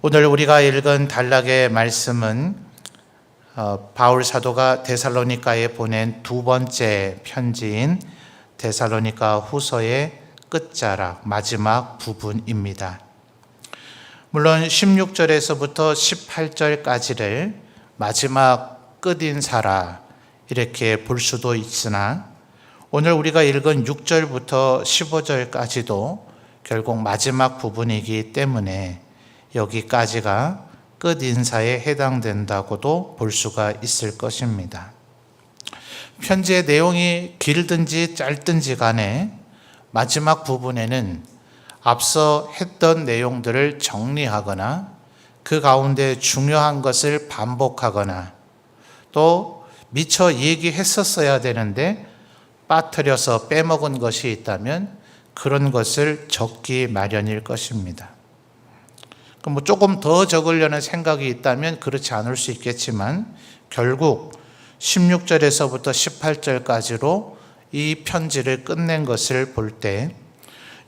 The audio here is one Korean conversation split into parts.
오늘 우리가 읽은 단락의 말씀은 바울 사도가 데살로니가에 보낸 두 번째 편지인 데살로니가 후서의 끝자락 마지막 부분입니다. 물론 16절에서부터 18절까지를 마지막 끝인사라 이렇게 볼 수도 있으나 오늘 우리가 읽은 6절부터 15절까지도 결국 마지막 부분이기 때문에 여기까지가 끝인사에 해당된다고도 볼 수가 있을 것입니다. 편지의 내용이 길든지 짧든지 간에 마지막 부분에는 앞서 했던 내용들을 정리하거나 그 가운데 중요한 것을 반복하거나 또 미처 얘기했었어야 되는데 빠뜨려서 빼먹은 것이 있다면 그런 것을 적기 마련일 것입니다. 조금 더 적으려는 생각이 있다면 그렇지 않을 수 있겠지만 결국 16절에서부터 18절까지로 이 편지를 끝낸 것을 볼 때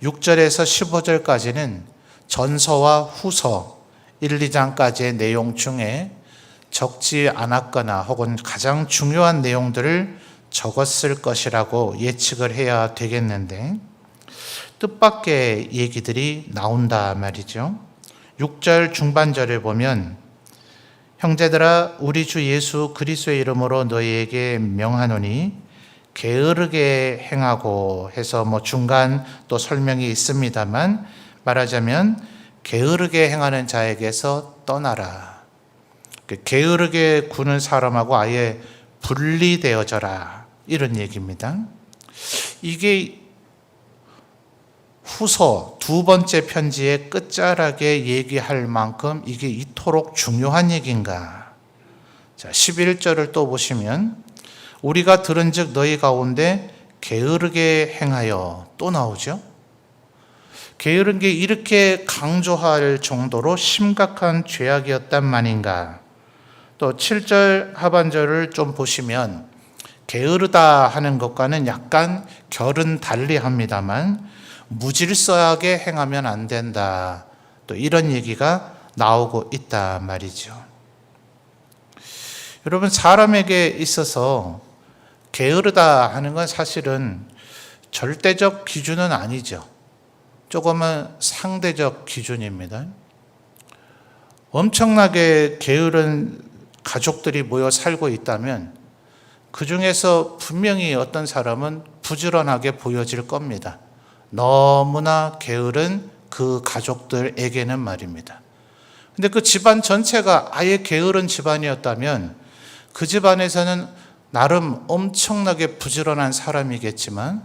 6절에서 15절까지는 전서와 후서 1, 2장까지의 내용 중에 적지 않았거나 혹은 가장 중요한 내용들을 적었을 것이라고 예측을 해야 되겠는데 뜻밖의 얘기들이 나온다 말이죠. 6절 중반절을 보면 형제들아 우리 주 예수 그리스도의 이름으로 너희에게 명하노니 게으르게 행하고 해서 중간 또 설명이 있습니다만 말하자면 게으르게 행하는 자에게서 떠나라. 게으르게 구는 사람하고 아예 분리되어져라 이런 얘기입니다. 이게 후서 두 번째 편지의 끝자락에 얘기할 만큼 이게 이토록 중요한 얘기인가? 자, 11절을 또 보시면 우리가 들은즉 너희 가운데 게으르게 행하여 또 나오죠. 게으른 게 이렇게 강조할 정도로 심각한 죄악이었단 말인가? 또 7절 하반절을 좀 보시면 게으르다 하는 것과는 약간 결은 달리합니다만 무질서하게 행하면 안 된다. 또 이런 얘기가 나오고 있다 말이죠. 여러분 사람에게 있어서 게으르다 하는 건 사실은 절대적 기준은 아니죠. 조금은 상대적 기준입니다. 엄청나게 게으른 가족들이 모여 살고 있다면 그 중에서 분명히 어떤 사람은 부지런하게 보여질 겁니다. 너무나 게으른 그 가족들에게는 말입니다. 근데 그 집안 전체가 아예 게으른 집안이었다면 그 집안에서는 나름 엄청나게 부지런한 사람이겠지만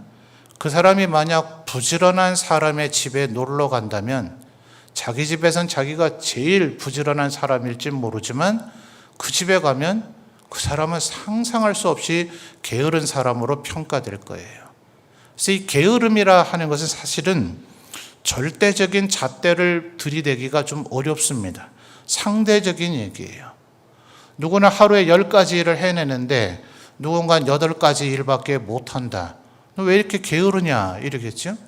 그 사람이 만약 부지런한 사람의 집에 놀러 간다면 자기 집에선 자기가 제일 부지런한 사람일지 모르지만 그 집에 가면 그 사람은 상상할 수 없이 게으른 사람으로 평가될 거예요. 그래서 이 게으름이라 하는 것은 사실은 절대적인 잣대를 들이대기가 좀 어렵습니다. 상대적인 얘기예요. 누구나 하루에 10가지 일을 해내는데 누군가는 8가지 일밖에 못한다. 너 왜 이렇게 게으르냐 이러겠죠.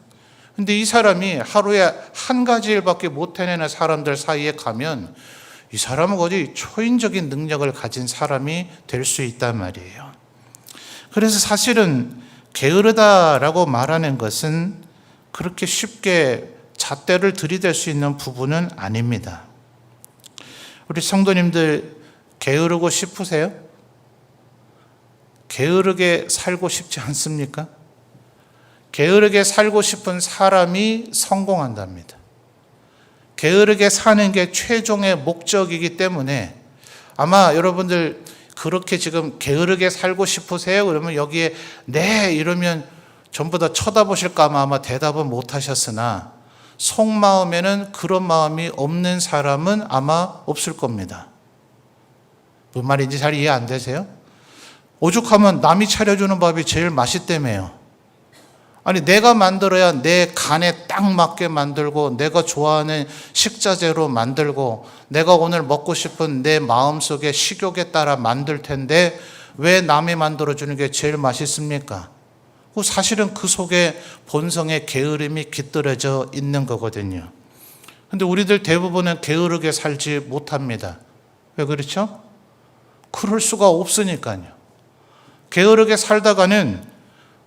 근데 이 사람이 하루에 1가지 일밖에 못 해내는 사람들 사이에 가면 이 사람은 거의 초인적인 능력을 가진 사람이 될 수 있단 말이에요. 그래서 사실은 게으르다라고 말하는 것은 그렇게 쉽게 잣대를 들이댈 수 있는 부분은 아닙니다. 우리 성도님들 게으르고 싶으세요? 게으르게 살고 싶지 않습니까? 게으르게 살고 싶은 사람이 성공한답니다. 게으르게 사는 게 최종의 목적이기 때문에 아마 여러분들 그렇게 지금 게으르게 살고 싶으세요? 그러면 여기에 네 이러면 전부 다 쳐다보실까 아마 대답은 못 하셨으나 속마음에는 그런 마음이 없는 사람은 아마 없을 겁니다. 무슨 말인지 잘 이해 안 되세요? 오죽하면 남이 차려주는 밥이 제일 맛있다며요. 아니 내가 만들어야 내 간에 딱 맞게 만들고 내가 좋아하는 식자재로 만들고 내가 오늘 먹고 싶은 내 마음속의 식욕에 따라 만들 텐데 왜 남이 만들어주는 게 제일 맛있습니까? 사실은 그 속에 본성의 게으름이 깃들어져 있는 거거든요. 근데 우리들 대부분은 게으르게 살지 못합니다. 왜 그렇죠? 그럴 수가 없으니까요. 게으르게 살다가는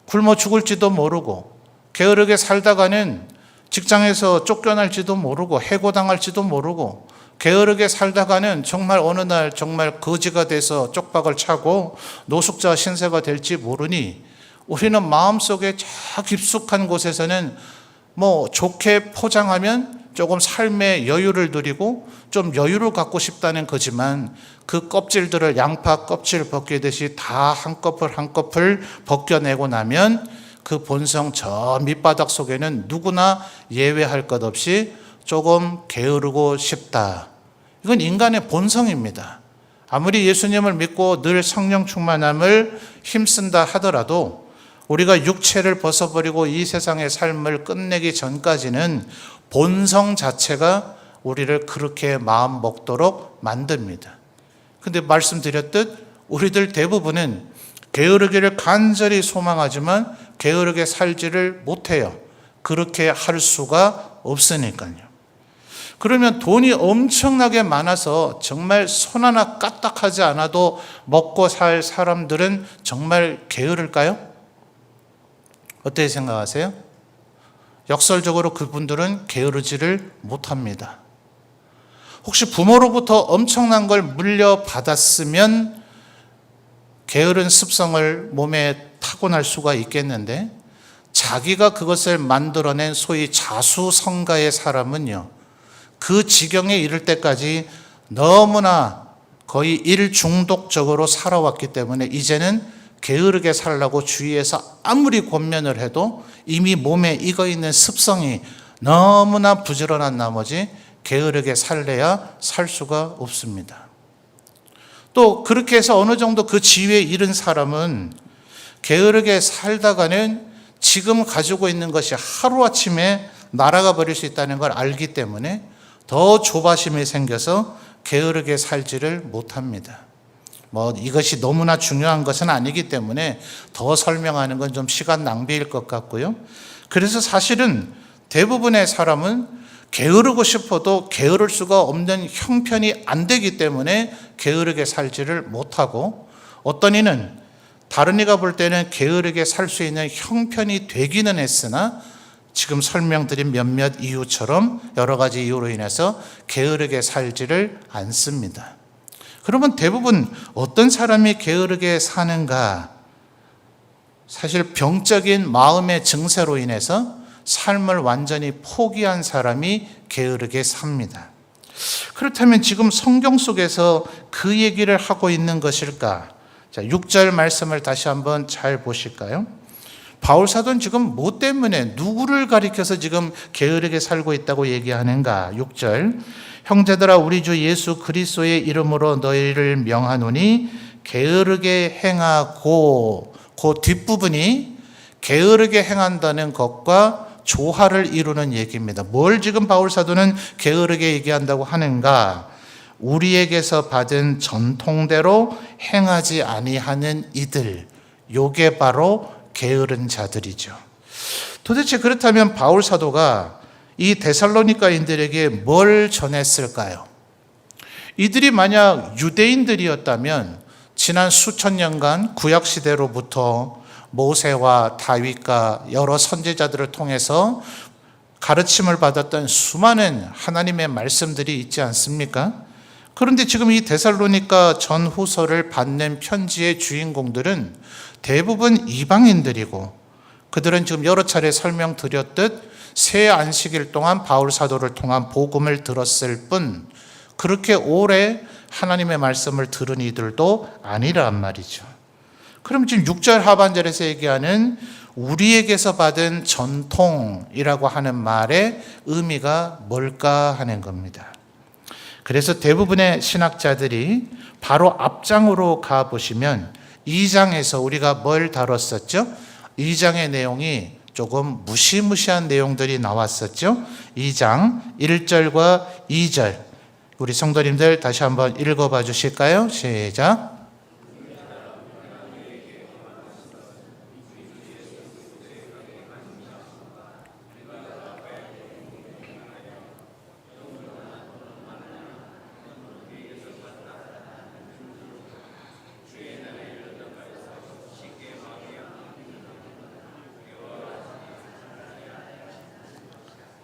굶어 죽을지도 모르고, 게으르게 살다가는 직장에서 쫓겨날지도 모르고, 해고당할지도 모르고, 게으르게 살다가는 정말 어느 날 정말 거지가 돼서 쪽박을 차고 노숙자 신세가 될지 모르니, 우리는 마음속에 저 깊숙한 곳에서는 좋게 포장하면 조금 삶의 여유를 누리고 좀 여유를 갖고 싶다는 거지만, 그 껍질들을 양파 껍질 벗기듯이 다 한꺼풀 한꺼풀 벗겨내고 나면 그 본성 저 밑바닥 속에는 누구나 예외할 것 없이 조금 게으르고 싶다. 이건 인간의 본성입니다. 아무리 예수님을 믿고 늘 성령 충만함을 힘쓴다 하더라도 우리가 육체를 벗어버리고 이 세상의 삶을 끝내기 전까지는 본성 자체가 우리를 그렇게 마음 먹도록 만듭니다. 근데 말씀드렸듯 우리들 대부분은 게으르기를 간절히 소망하지만 게으르게 살지를 못해요. 그렇게 할 수가 없으니까요. 그러면 돈이 엄청나게 많아서 정말 손 하나 까딱하지 않아도 먹고 살 사람들은 정말 게으를까요? 어떻게 생각하세요? 역설적으로 그분들은 게으르지를 못합니다. 혹시 부모로부터 엄청난 걸 물려받았으면 게으른 습성을 몸에 타고날 수가 있겠는데, 자기가 그것을 만들어낸 소위 자수성가의 사람은요, 그 지경에 이를 때까지 너무나 거의 일중독적으로 살아왔기 때문에 이제는 게으르게 살라고 주위에서 아무리 권면을 해도 이미 몸에 익어있는 습성이 너무나 부지런한 나머지 게으르게 살래야 살 수가 없습니다. 또 그렇게 해서 어느 정도 그 지위에 이른 사람은 게으르게 살다가는 지금 가지고 있는 것이 하루아침에 날아가 버릴 수 있다는 걸 알기 때문에 더 조바심이 생겨서 게으르게 살지를 못합니다. 이것이 너무나 중요한 것은 아니기 때문에 더 설명하는 건 좀 시간 낭비일 것 같고요. 그래서 사실은 대부분의 사람은 게으르고 싶어도 게으를 수가 없는 형편이 안 되기 때문에 게으르게 살지를 못하고, 어떤 이는 다른 이가 볼 때는 게으르게 살 수 있는 형편이 되기는 했으나 지금 설명드린 몇몇 이유처럼 여러 가지 이유로 인해서 게으르게 살지를 않습니다. 그러면 대부분 어떤 사람이 게으르게 사는가? 사실 병적인 마음의 증세로 인해서 삶을 완전히 포기한 사람이 게으르게 삽니다. 그렇다면 지금 성경 속에서 그 얘기를 하고 있는 것일까? 자, 6절 말씀을 다시 한번 잘 보실까요? 바울 사도는 지금 뭐 때문에 누구를 가리켜서 지금 게으르게 살고 있다고 얘기하는가? 6절, 형제들아 우리 주 예수 그리스도의 이름으로 너희를 명하노니 게으르게 행하고, 그 뒷부분이 게으르게 행한다는 것과 조화를 이루는 얘기입니다. 뭘 지금 바울 사도는 게으르게 얘기한다고 하는가? 우리에게서 받은 전통대로 행하지 아니하는 이들, 요게 바로 게으른 자들이죠. 도대체 그렇다면 바울 사도가 이 데살로니가인들에게 뭘 전했을까요? 이들이 만약 유대인들이었다면 지난 수천 년간 구약시대로부터 모세와 다윗과 여러 선지자들을 통해서 가르침을 받았던 수많은 하나님의 말씀들이 있지 않습니까? 그런데 지금 이 데살로니가 전후서를 받는 편지의 주인공들은 대부분 이방인들이고, 그들은 지금 여러 차례 설명드렸듯 새 안식일 동안 바울 사도를 통한 복음을 들었을 뿐 그렇게 오래 하나님의 말씀을 들은 이들도 아니란 말이죠. 그럼 지금 6절 하반절에서 얘기하는 우리에게서 받은 전통이라고 하는 말의 의미가 뭘까 하는 겁니다. 그래서 대부분의 신학자들이 바로 앞장으로 가보시면 2장에서 우리가 뭘 다뤘었죠? 2장의 내용이 조금 무시무시한 내용들이 나왔었죠? 2장 1절과 2절 우리 성도님들 다시 한번 읽어봐 주실까요? 시작.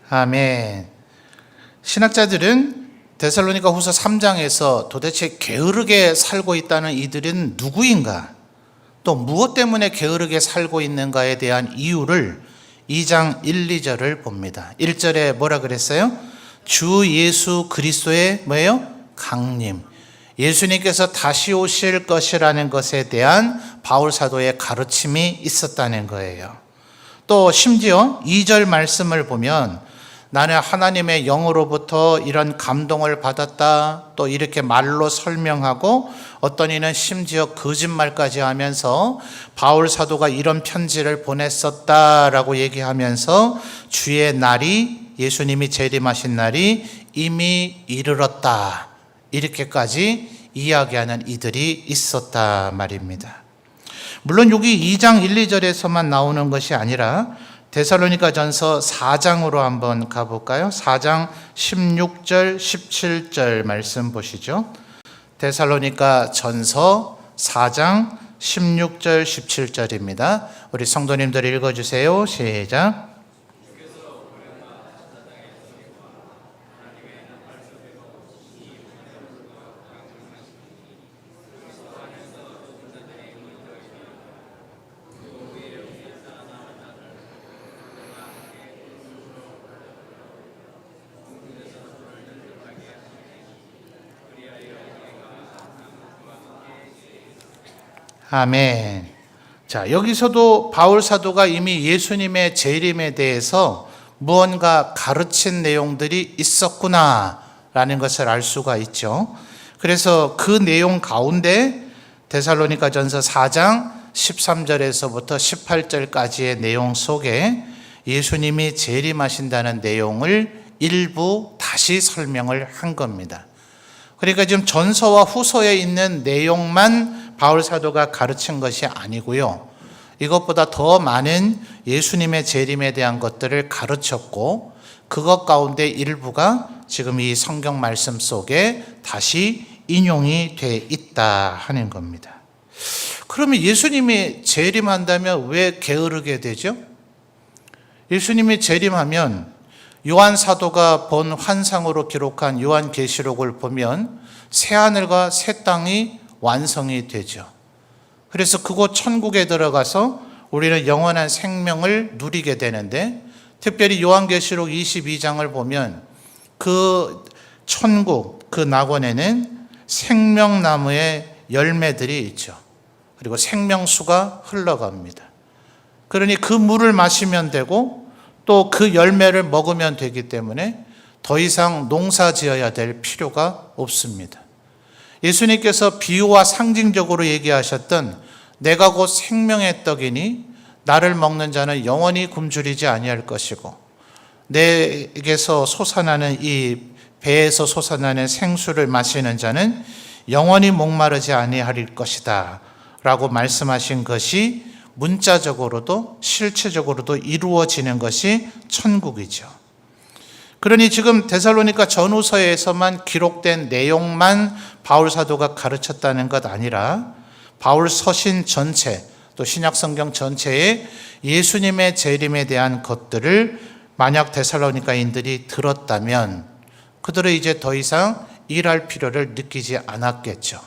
아멘. 신학자들은 데살로니가 후서 3장에서 도대체 게으르게 살고 있다는 이들은 누구인가, 또 무엇 때문에 게으르게 살고 있는가에 대한 이유를 2장 1, 2절을 봅니다. 1절에 뭐라 그랬어요? 주 예수 그리스도의 뭐예요? 강림. 예수님께서 다시 오실 것이라는 것에 대한 바울 사도의 가르침이 있었다는 거예요. 또 심지어 2절 말씀을 보면 나는 하나님의 영으로부터 이런 감동을 받았다, 또 이렇게 말로 설명하고 어떤 이는 심지어 거짓말까지 하면서 바울 사도가 이런 편지를 보냈었다라고 얘기하면서 주의 날이, 예수님이 재림하신 날이 이미 이르렀다, 이렇게까지 이야기하는 이들이 있었다 말입니다. 물론 여기 2장 1, 2절에서만 나오는 것이 아니라 데살로니가 전서 4장으로 한번 가볼까요? 4장 16절 17절 말씀 보시죠. 데살로니가 전서 4장 16절 17절입니다. 우리 성도님들 읽어주세요. 시작. 아멘. 자, 여기서도 바울 사도가 이미 예수님의 재림에 대해서 무언가 가르친 내용들이 있었구나라는 것을 알 수가 있죠. 그래서 그 내용 가운데 데살로니가 전서 4장 13절에서부터 18절까지의 내용 속에 예수님이 재림하신다는 내용을 일부 다시 설명을 한 겁니다. 그러니까 지금 전서와 후서에 있는 내용만 바울 사도가 가르친 것이 아니고요, 이것보다 더 많은 예수님의 재림에 대한 것들을 가르쳤고, 그것 가운데 일부가 지금 이 성경 말씀 속에 다시 인용이 돼 있다 하는 겁니다. 그러면 예수님이 재림한다면 왜 게으르게 되죠? 예수님이 재림하면 요한 사도가 본 환상으로 기록한 요한계시록을 보면 새하늘과 새 땅이 완성이 되죠. 그래서 그곳 천국에 들어가서 우리는 영원한 생명을 누리게 되는데, 특별히 요한계시록 22장을 보면 그 천국, 그 낙원에는 생명나무의 열매들이 있죠. 그리고 생명수가 흘러갑니다. 그러니 그 물을 마시면 되고 또 그 열매를 먹으면 되기 때문에 더 이상 농사 지어야 될 필요가 없습니다. 예수님께서 비유와 상징적으로 얘기하셨던 내가 곧 생명의 떡이니 나를 먹는 자는 영원히 굶주리지 아니할 것이고 내게서 솟아나는 이 배에서 솟아나는 생수를 마시는 자는 영원히 목마르지 아니할 것이다 라고 말씀하신 것이 문자적으로도 실체적으로도 이루어지는 것이 천국이죠. 그러니 지금 데살로니가 전후서에서만 기록된 내용만 바울 사도가 가르쳤다는 것 아니라 바울 서신 전체, 또 신약 성경 전체에 예수님의 재림에 대한 것들을 만약 데살로니가인들이 들었다면 그들은 이제 더 이상 일할 필요를 느끼지 않았겠죠.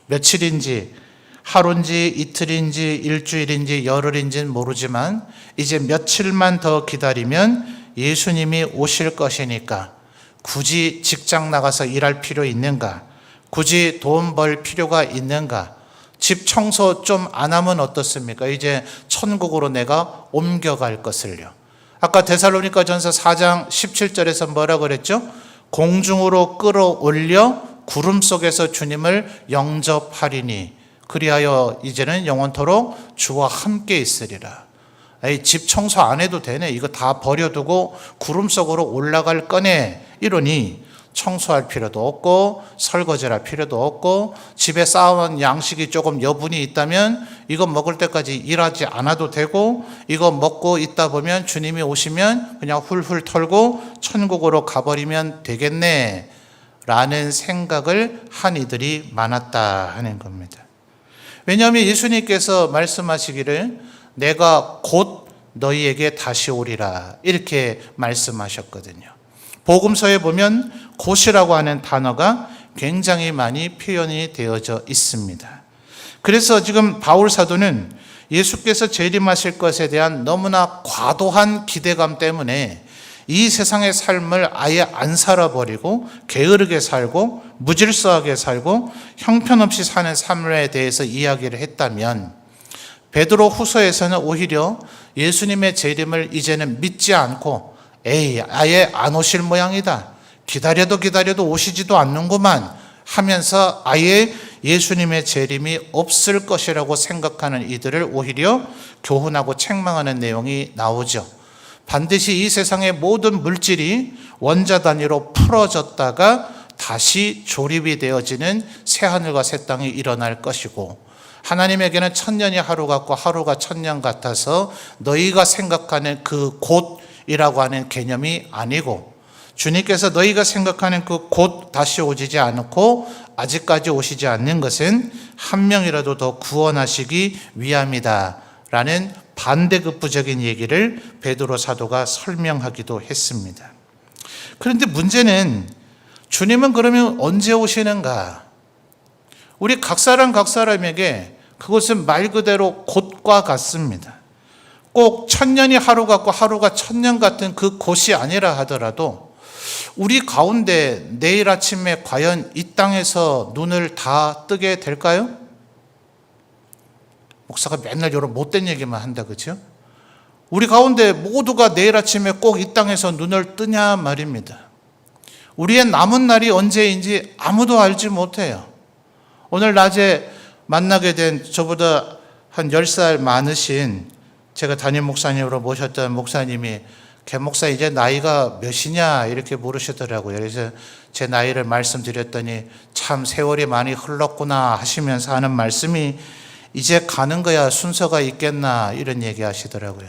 며칠인지, 하루인지, 이틀인지, 일주일인지, 열흘인지는 모르지만 이제 며칠만 더 기다리면 예수님이 오실 것이니까 굳이 직장 나가서 일할 필요 있는가? 굳이 돈 벌 필요가 있는가? 집 청소 좀 안 하면 어떻습니까? 이제 천국으로 내가 옮겨갈 것을요. 아까 데살로니가 전서 4장 17절에서 뭐라 그랬죠? 공중으로 끌어올려 구름 속에서 주님을 영접하리니 그리하여 이제는 영원토록 주와 함께 있으리라. 에이, 집 청소 안 해도 되네. 이거 다 버려두고 구름 속으로 올라갈 거네. 이러니 청소할 필요도 없고 설거지할 필요도 없고 집에 쌓아온 양식이 조금 여분이 있다면 이거 먹을 때까지 일하지 않아도 되고 이거 먹고 있다 보면 주님이 오시면 그냥 훌훌 털고 천국으로 가버리면 되겠네 라는 생각을 한 이들이 많았다 하는 겁니다. 왜냐하면 예수님께서 말씀하시기를 내가 곧 너희에게 다시 오리라 이렇게 말씀하셨거든요. 복음서에 보면 곧이라고 하는 단어가 굉장히 많이 표현이 되어져 있습니다. 그래서 지금 바울 사도는 예수께서 재림하실 것에 대한 너무나 과도한 기대감 때문에 이 세상의 삶을 아예 안 살아버리고 게으르게 살고 무질서하게 살고 형편없이 사는 삶에 대해서 이야기를 했다면, 베드로 후서에서는 오히려 예수님의 재림을 이제는 믿지 않고 아예 안 오실 모양이다, 기다려도 오시지도 않는구만 하면서 아예 예수님의 재림이 없을 것이라고 생각하는 이들을 오히려 교훈하고 책망하는 내용이 나오죠. 반드시 이 세상의 모든 물질이 원자 단위로 풀어졌다가 다시 조립이 되어지는 새하늘과 새 땅이 일어날 것이고, 하나님에게는 천년이 하루 같고 하루가 천년 같아서 너희가 생각하는 그 곧이라고 하는 개념이 아니고, 주님께서 너희가 생각하는 그 곧 다시 오시지 않고 아직까지 오시지 않는 것은 한 명이라도 더 구원하시기 위함이다 라는 반대급부적인 얘기를 베드로 사도가 설명하기도 했습니다. 그런데 문제는 주님은 그러면 언제 오시는가? 우리 각 사람에게 그것은 말 그대로 곧과 같습니다. 꼭 천년이 하루 같고 하루가 천년 같은 그 곧이 아니라 하더라도 우리 가운데 내일 아침에 과연 이 땅에서 눈을 다 뜨게 될까요? 목사가 맨날 이런 못된 얘기만 한다, 그렇죠? 우리 가운데 모두가 내일 아침에 꼭 이 땅에서 눈을 뜨냐 말입니다. 우리의 남은 날이 언제인지 아무도 알지 못해요. 오늘 낮에 만나게 된 저보다 한 10살 많으신 제가 담임 목사님으로 모셨던 목사님이 개 목사 이제 나이가 몇이냐 이렇게 물으시더라고요. 그래서 제 나이를 말씀드렸더니 참 세월이 많이 흘렀구나 하시면서 하는 말씀이 이제 가는 거야 순서가 있겠나 이런 얘기 하시더라고요.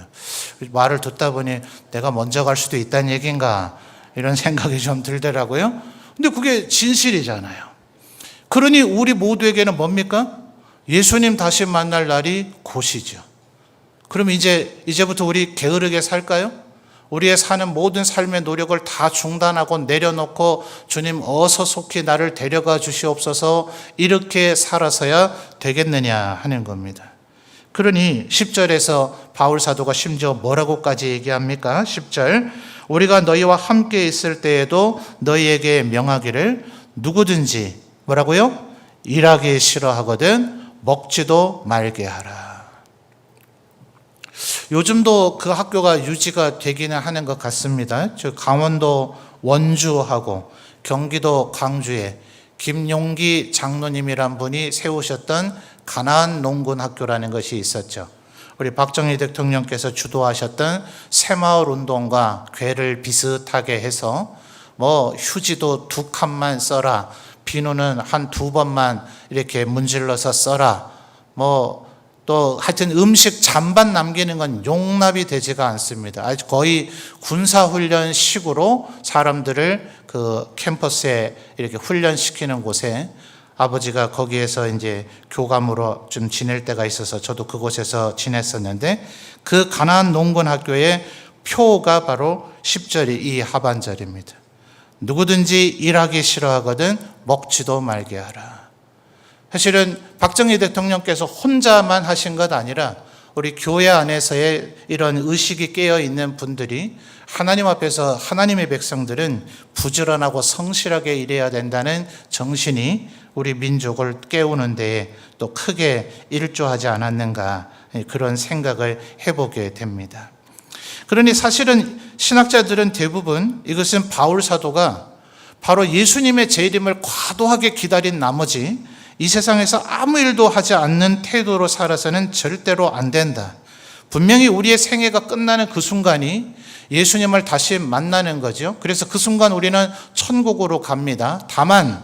말을 듣다 보니 내가 먼저 갈 수도 있다는 얘기인가 이런 생각이 좀 들더라고요. 근데 그게 진실이잖아요. 그러니 우리 모두에게는 뭡니까? 예수님 다시 만날 날이 곧이죠. 그럼 이제부터 우리 게으르게 살까요? 우리의 사는 모든 삶의 노력을 다 중단하고 내려놓고 주님 어서 속히 나를 데려가 주시옵소서 이렇게 살아서야 되겠느냐 하는 겁니다. 그러니 10절에서 바울 사도가 심지어 뭐라고까지 얘기합니까? 10절 우리가 너희와 함께 있을 때에도 너희에게 명하기를 누구든지 뭐라고요? 일하기 싫어하거든 먹지도 말게 하라. 요즘도 그 학교가 유지가 되기는 하는 것 같습니다. 저 강원도 원주하고 경기도 광주에 김용기 장로님이란 분이 세우셨던 가나안 농군 학교라는 것이 있었죠. 우리 박정희 대통령께서 주도하셨던 새마을 운동과 궤를 비슷하게 해서 뭐 휴지도 2칸만 써라, 비누는 한 2번만 이렇게 문질러서 써라, 뭐 또 하여튼 음식 잔반 남기는 건 용납이 되지가 않습니다. 아주 거의 군사훈련식으로 사람들을 그 캠퍼스에 이렇게 훈련시키는 곳에 아버지가 거기에서 이제 교감으로 좀 지낼 때가 있어서 저도 그곳에서 지냈었는데 그 가나안 농군 학교의 표가 바로 10절이 이 하반절입니다. 누구든지 일하기 싫어하거든 먹지도 말게 하라. 사실은 박정희 대통령께서 혼자만 하신 것 아니라 우리 교회 안에서의 이런 의식이 깨어있는 분들이 하나님 앞에서 하나님의 백성들은 부지런하고 성실하게 일해야 된다는 정신이 우리 민족을 깨우는 데에 또 크게 일조하지 않았는가 그런 생각을 해보게 됩니다. 그러니 사실은 신학자들은 대부분 이것은 바울 사도가 바로 예수님의 재림을 과도하게 기다린 나머지 이 세상에서 아무 일도 하지 않는 태도로 살아서는 절대로 안 된다. 분명히 우리의 생애가 끝나는 그 순간이 예수님을 다시 만나는 거죠. 그래서 그 순간 우리는 천국으로 갑니다. 다만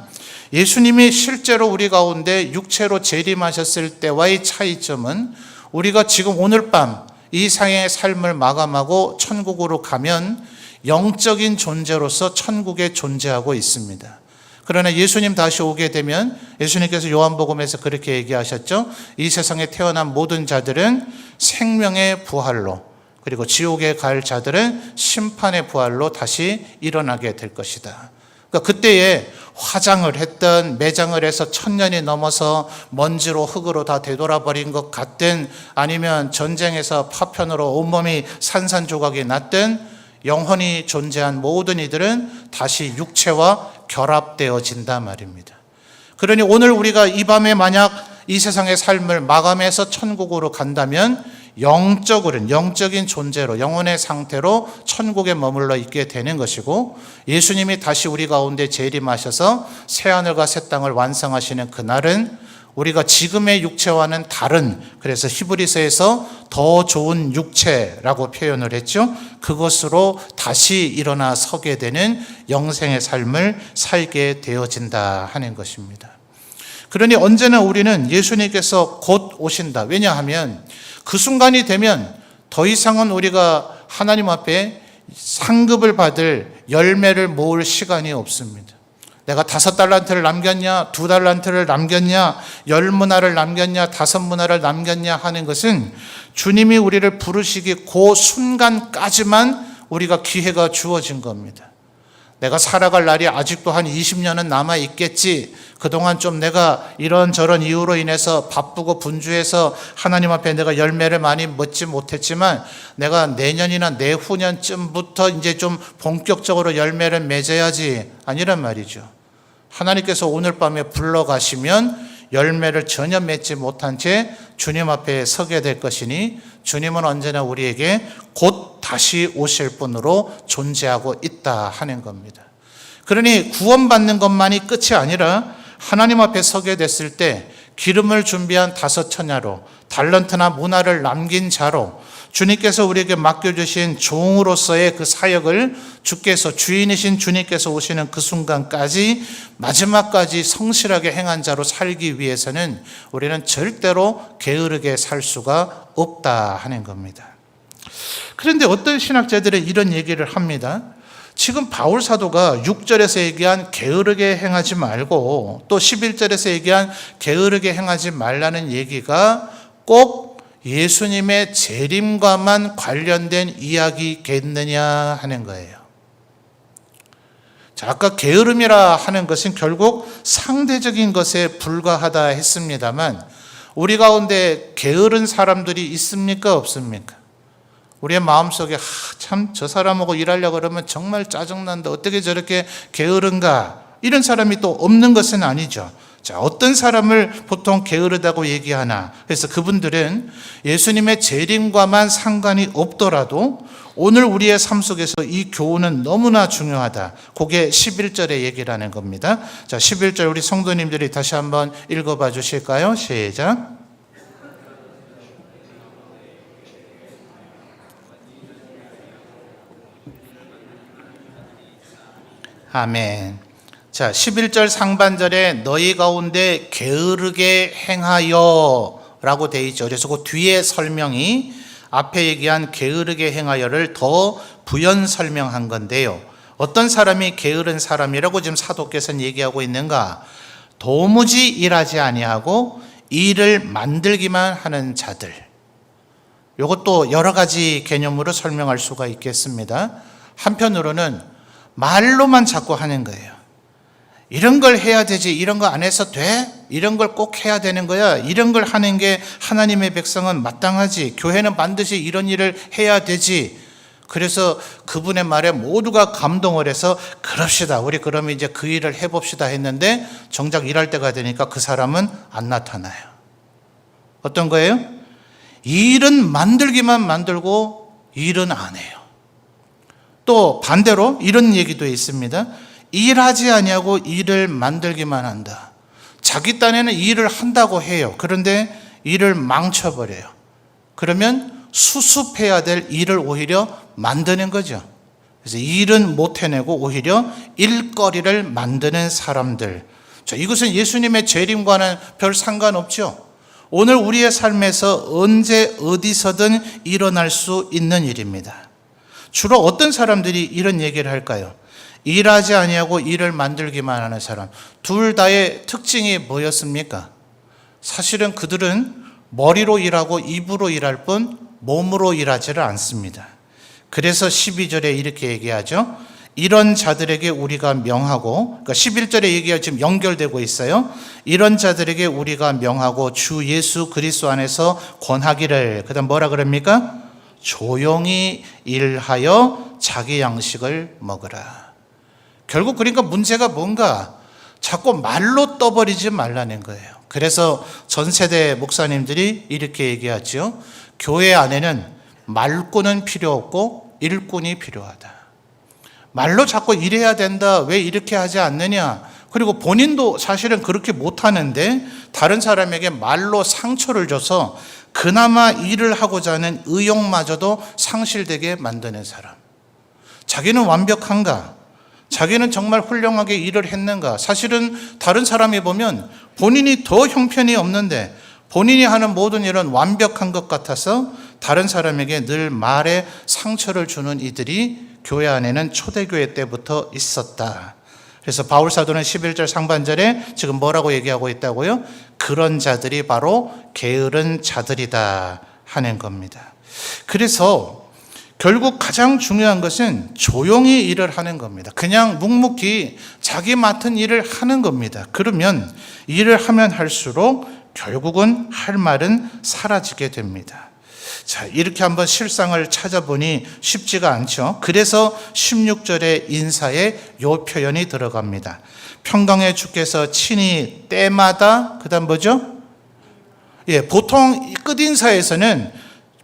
예수님이 실제로 우리 가운데 육체로 재림하셨을 때와의 차이점은 우리가 지금 오늘 밤 이 상의 삶을 마감하고 천국으로 가면 영적인 존재로서 천국에 존재하고 있습니다. 그러나 예수님 다시 오게 되면 예수님께서 요한복음에서 그렇게 얘기하셨죠. 이 세상에 태어난 모든 자들은 생명의 부활로 그리고 지옥에 갈 자들은 심판의 부활로 다시 일어나게 될 것이다. 그러니까 그때에 화장을 했던, 매장을 해서 1000년이 넘어서 먼지로 흙으로 다 되돌아버린 것 같든, 아니면 전쟁에서 파편으로 온몸이 산산조각이 났든, 영원히 존재한 모든 이들은 다시 육체와 결합되어진단 말입니다. 그러니 오늘 우리가 이 밤에 만약 이 세상의 삶을 마감해서 천국으로 간다면 영적인 존재로, 영혼의 상태로 천국에 머물러 있게 되는 것이고, 예수님이 다시 우리 가운데 재림하셔서 새하늘과 새 땅을 완성하시는 그날은 우리가 지금의 육체와는 다른, 그래서 히브리서에서 더 좋은 육체라고 표현을 했죠. 그것으로 다시 일어나 서게 되는 영생의 삶을 살게 되어진다 하는 것입니다. 그러니 언제나 우리는 예수님께서 곧 오신다. 왜냐하면 그 순간이 되면 더 이상은 우리가 하나님 앞에 상급을 받을 열매를 모을 시간이 없습니다. 내가 5달란트를 남겼냐, 2달란트를 남겼냐, 10문화를 남겼냐, 5문화를 남겼냐 하는 것은 주님이 우리를 부르시기 그 순간까지만 우리가 기회가 주어진 겁니다. 내가 살아갈 날이 아직도 한 20년은 남아 있겠지. 그동안 좀 내가 이런저런 이유로 인해서 바쁘고 분주해서 하나님 앞에 내가 열매를 많이 맺지 못했지만, 내가 내년이나 내후년쯤부터 이제 좀 본격적으로 열매를 맺어야지, 아니란 말이죠. 하나님께서 오늘 밤에 불러가시면 열매를 전혀 맺지 못한 채 주님 앞에 서게 될 것이니, 주님은 언제나 우리에게 곧 다시 오실 분으로 존재하고 있다 하는 겁니다. 그러니 구원받는 것만이 끝이 아니라 하나님 앞에 서게 됐을 때 기름을 준비한 5 처녀로, 달란트나 문화를 남긴 자로, 주님께서 우리에게 맡겨주신 종으로서의 그 사역을 주인이신 주님께서 오시는 그 순간까지, 마지막까지 성실하게 행한 자로 살기 위해서는 우리는 절대로 게으르게 살 수가 없다 하는 겁니다. 그런데 어떤 신학자들은 이런 얘기를 합니다. 지금 바울 사도가 6절에서 얘기한 게으르게 행하지 말고, 또 11절에서 얘기한 게으르게 행하지 말라는 얘기가 꼭 예수님의 재림과만 관련된 이야기겠느냐 하는 거예요. 자, 아까 게으름이라 하는 것은 결국 상대적인 것에 불과하다 했습니다만, 우리 가운데 게으른 사람들이 있습니까, 없습니까? 우리의 마음속에 참 저 사람하고 일하려고 그러면 정말 짜증난다, 어떻게 저렇게 게으른가, 이런 사람이 또 없는 것은 아니죠. 자, 어떤 사람을 보통 게으르다고 얘기하나? 그래서 그분들은 예수님의 재림과만 상관이 없더라도 오늘 우리의 삶 속에서 이 교훈은 너무나 중요하다. 그게 11절의 얘기라는 겁니다. 자, 11절 우리 성도님들이 다시 한번 읽어봐 주실까요? 시작. 아멘. 자, 11절 상반절에 너희 가운데 게으르게 행하여 라고 되어 있죠. 그래서 그 뒤에 설명이 앞에 얘기한 게으르게 행하여를 더 부연 설명한 건데요. 어떤 사람이 게으른 사람이라고 지금 사도께서는 얘기하고 있는가? 도무지 일하지 아니하고 일을 만들기만 하는 자들. 이것도 여러 가지 개념으로 설명할 수가 있겠습니다. 한편으로는 말로만 자꾸 하는 거예요. 이런 걸 해야 되지, 이런 거 안 해서 돼? 이런 걸 꼭 해야 되는 거야. 이런 걸 하는 게 하나님의 백성은 마땅하지. 교회는 반드시 이런 일을 해야 되지. 그래서 그분의 말에 모두가 감동을 해서 그럽시다, 우리 그러면 이제 그 일을 해봅시다 했는데, 정작 일할 때가 되니까 그 사람은 안 나타나요. 어떤 거예요? 일은 만들기만 만들고 일은 안 해요. 또 반대로 이런 얘기도 있습니다. 일하지 아니하고 일을 만들기만 한다. 자기 딴에는 일을 한다고 해요. 그런데 일을 망쳐버려요. 그러면 수습해야 될 일을 오히려 만드는 거죠. 그래서 일은 못 해내고 오히려 일거리를 만드는 사람들. 자, 이것은 예수님의 재림과는 별 상관없죠. 오늘 우리의 삶에서 언제 어디서든 일어날 수 있는 일입니다. 주로 어떤 사람들이 이런 얘기를 할까요? 일하지 아니하고 일을 만들기만 하는 사람. 둘 다의 특징이 뭐였습니까? 사실은 그들은 머리로 일하고 입으로 일할 뿐 몸으로 일하지를 않습니다. 그래서 12절에 이렇게 얘기하죠. 이런 자들에게 우리가 명하고, 그러니까 11절에 얘기가 지금 연결되고 있어요. 이런 자들에게 우리가 명하고 주 예수 그리스도 안에서 권하기를, 그다음 뭐라 그럽니까? 조용히 일하여 자기 양식을 먹으라. 결국 그러니까 문제가 뭔가 자꾸 말로 떠버리지 말라는 거예요. 그래서 전 세대 목사님들이 이렇게 얘기하죠. 교회 안에는 말꾼은 필요 없고 일꾼이 필요하다. 말로 자꾸 이래야 된다. 왜 이렇게 하지 않느냐. 그리고 본인도 사실은 그렇게 못하는데 다른 사람에게 말로 상처를 줘서 그나마 일을 하고자 하는 의욕마저도 상실되게 만드는 사람. 자기는 완벽한가? 자기는 정말 훌륭하게 일을 했는가? 사실은 다른 사람이 보면 본인이 더 형편이 없는데 본인이 하는 모든 일은 완벽한 것 같아서 다른 사람에게 늘 말에 상처를 주는 이들이 교회 안에는 초대교회 때부터 있었다. 그래서 바울 사도는 11절 상반절에 지금 뭐라고 얘기하고 있다고요? 그런 자들이 바로 게으른 자들이다 하는 겁니다. 그래서 결국 가장 중요한 것은 조용히 일을 하는 겁니다. 그냥 묵묵히 자기 맡은 일을 하는 겁니다. 그러면 일을 하면 할수록 결국은 할 말은 사라지게 됩니다. 자, 이렇게 한번 실상을 찾아보니 쉽지가 않죠. 그래서 16절의 인사에 요 표현이 들어갑니다. 평강의 주께서 친히 때마다, 그 다음 뭐죠? 보통 끝인사에서는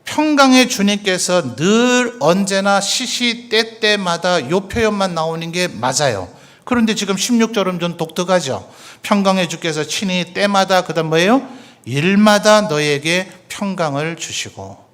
평강의 주님께서 늘 언제나 시시때때마다 요 표현만 나오는 게 맞아요. 그런데 지금 16절은 좀 독특하죠. 평강의 주께서 친히 때마다, 그 다음 뭐예요? 일마다 너에게 평강을 주시고,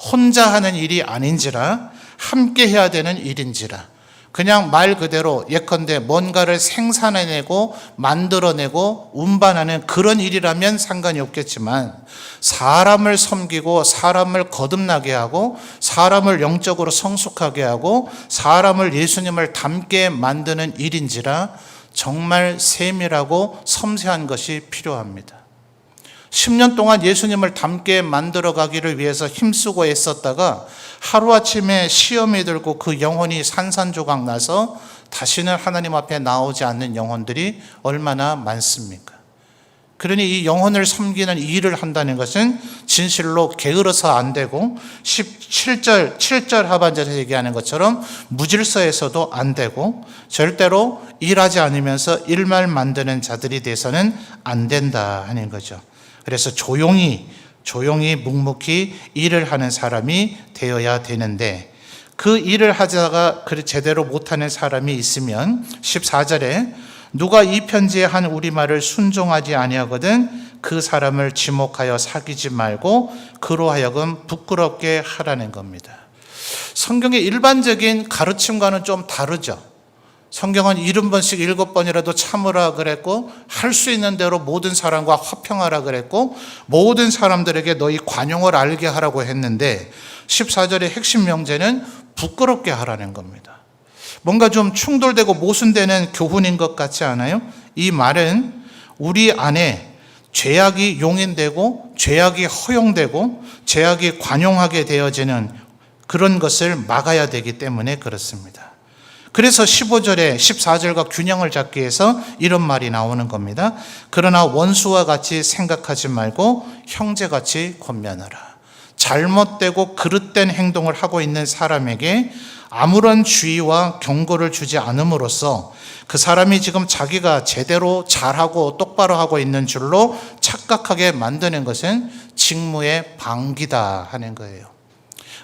혼자 하는 일이 아닌지라 함께 해야 되는 일인지라, 그냥 말 그대로 예컨대 뭔가를 생산해내고 만들어내고 운반하는 그런 일이라면 상관이 없겠지만, 사람을 섬기고 사람을 거듭나게 하고 사람을 영적으로 성숙하게 하고 사람을 예수님을 닮게 만드는 일인지라 정말 세밀하고 섬세한 것이 필요합니다. 10년 동안 예수님을 닮게 만들어 가기를 위해서 힘쓰고 애썼다가 하루아침에 시험이 들고 그 영혼이 산산조각 나서 다시는 하나님 앞에 나오지 않는 영혼들이 얼마나 많습니까? 그러니 이 영혼을 섬기는 일을 한다는 것은 진실로 게으러서 안 되고 7절 하반절에서 얘기하는 것처럼 무질서해서도 안 되고 절대로 일하지 않으면서 일만 만드는 자들이 돼서는 안 된다 하는 거죠. 그래서 조용히 묵묵히 일을 하는 사람이 되어야 되는데, 그 일을 하다가 제대로 못하는 사람이 있으면 14절에 누가 이 편지에 한 우리 말을 순종하지 아니하거든 그 사람을 지목하여 사귀지 말고 그로 하여금 부끄럽게 하라는 겁니다. 성경의 일반적인 가르침과는 좀 다르죠. 성경은 70번씩 7번이라도 참으라 그랬고, 할 수 있는 대로 모든 사람과 화평하라 그랬고, 모든 사람들에게 너희 관용을 알게 하라고 했는데 14절의 핵심 명제는 부끄럽게 하라는 겁니다. 뭔가 좀 충돌되고 모순되는 교훈인 것 같지 않아요? 이 말은 우리 안에 죄악이 용인되고 죄악이 허용되고 죄악이 관용하게 되어지는 그런 것을 막아야 되기 때문에 그렇습니다. 그래서 15절에 14절과 균형을 잡기 위해서 이런 말이 나오는 겁니다. 그러나 원수와 같이 생각하지 말고 형제같이 권면하라. 잘못되고 그릇된 행동을 하고 있는 사람에게 아무런 주의와 경고를 주지 않음으로써 그 사람이 지금 자기가 제대로 잘하고 똑바로 하고 있는 줄로 착각하게 만드는 것은 직무의 방기다 하는 거예요.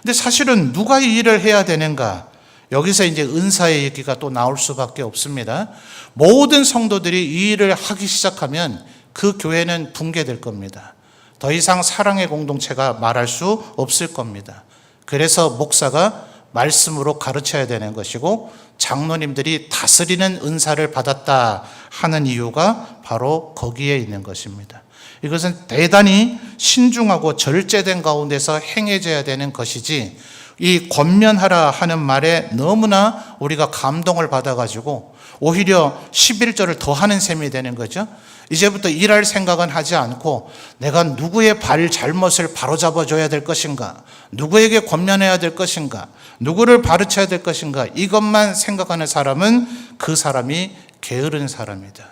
근데 사실은 누가 이 일을 해야 되는가? 여기서 이제 은사의 얘기가 또 나올 수밖에 없습니다. 모든 성도들이 이 일을 하기 시작하면 그 교회는 붕괴될 겁니다. 더 이상 사랑의 공동체가 말할 수 없을 겁니다. 그래서 목사가 말씀으로 가르쳐야 되는 것이고 장로님들이 다스리는 은사를 받았다 하는 이유가 바로 거기에 있는 것입니다. 이것은 대단히 신중하고 절제된 가운데서 행해져야 되는 것이지 이 권면하라 하는 말에 너무나 우리가 감동을 받아가지고 오히려 11절을 더 하는 셈이 되는 거죠. 이제부터 일할 생각은 하지 않고 내가 누구의 잘못을 바로잡아줘야 될 것인가, 누구에게 권면해야 될 것인가, 누구를 가르쳐야 될 것인가, 이것만 생각하는 사람은 그 사람이 게으른 사람이다.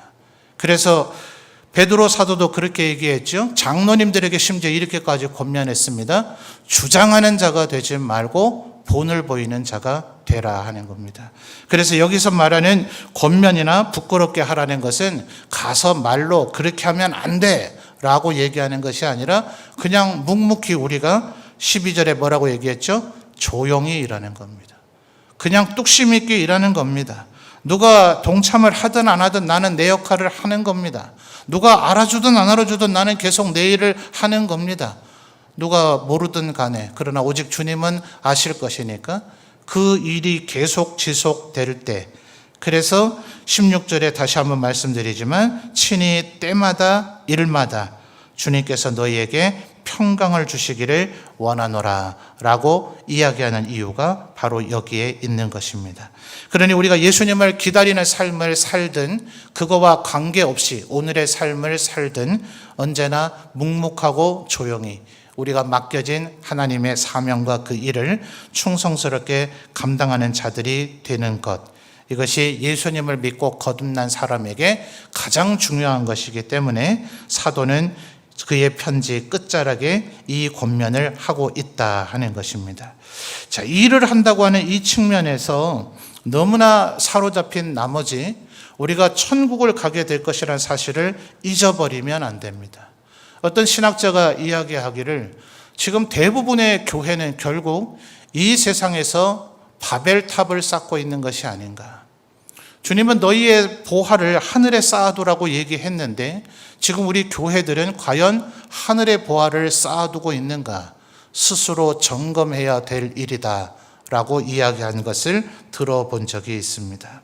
그래서 베드로 사도도 그렇게 얘기했죠. 장로님들에게 심지어 이렇게까지 권면했습니다. 주장하는 자가 되지 말고 본을 보이는 자가 되라 하는 겁니다. 그래서 여기서 말하는 권면이나 부끄럽게 하라는 것은 가서 말로 그렇게 하면 안 돼 라고 얘기하는 것이 아니라 그냥 묵묵히 우리가 12절에 뭐라고 얘기했죠? 조용히 일하는 겁니다. 그냥 뚝심 있게 일하는 겁니다. 누가 동참을 하든 안 하든 나는 내 역할을 하는 겁니다. 누가 알아주든 안 알아주든 나는 계속 내 일을 하는 겁니다. 누가 모르든 간에, 그러나 오직 주님은 아실 것이니까 그 일이 계속 지속될 때, 그래서 16절에 다시 한번 말씀드리지만 친히 때마다 일마다 주님께서 너희에게 평강을 주시기를 원하노라 라고 이야기하는 이유가 바로 여기에 있는 것입니다. 그러니 우리가 예수님을 기다리는 삶을 살든 그거와 관계없이 오늘의 삶을 살든 언제나 묵묵하고 조용히 우리가 맡겨진 하나님의 사명과 그 일을 충성스럽게 감당하는 자들이 되는 것, 이것이 예수님을 믿고 거듭난 사람에게 가장 중요한 것이기 때문에 사도는 그의 편지 끝자락에 이 권면을 하고 있다 하는 것입니다. 자, 일을 한다고 하는 이 측면에서 너무나 사로잡힌 나머지 우리가 천국을 가게 될 것이라는 사실을 잊어버리면 안 됩니다. 어떤 신학자가 이야기하기를 지금 대부분의 교회는 결국 이 세상에서 바벨탑을 쌓고 있는 것이 아닌가. 주님은 너희의 보화를 하늘에 쌓아두라고 얘기했는데 지금 우리 교회들은 과연 하늘의 보화를 쌓아두고 있는가? 스스로 점검해야 될 일이다 라고 이야기한 것을 들어본 적이 있습니다.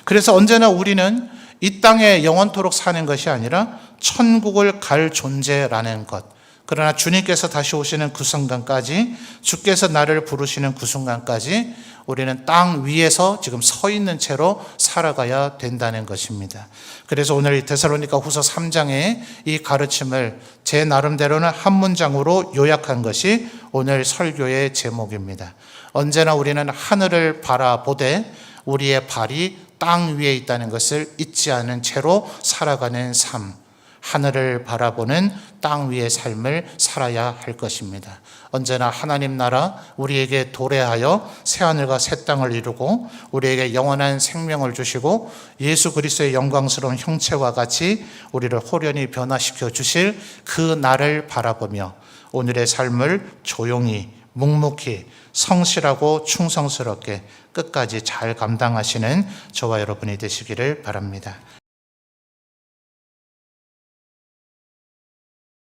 그래서 언제나 우리는 이 땅에 영원토록 사는 것이 아니라 천국을 갈 존재라는 것, 그러나 주님께서 다시 오시는 그 순간까지, 주께서 나를 부르시는 그 순간까지 우리는 땅 위에서 지금 서 있는 채로 살아가야 된다는 것입니다. 그래서 오늘 데살로니가 후서 3장의 이 가르침을 제 나름대로는 한 문장으로 요약한 것이 오늘 설교의 제목입니다. 언제나 우리는 하늘을 바라보되 우리의 발이 땅 위에 있다는 것을 잊지 않은 채로 살아가는 삶, 하늘을 바라보는 땅 위의 삶을 살아야 할 것입니다. 언제나 하나님 나라 우리에게 도래하여 새하늘과 새 땅을 이루고 우리에게 영원한 생명을 주시고 예수 그리스도의 영광스러운 형체와 같이 우리를 호련히 변화시켜 주실 그 날을 바라보며 오늘의 삶을 조용히 묵묵히 성실하고 충성스럽게 끝까지 잘 감당하시는 저와 여러분이 되시기를 바랍니다.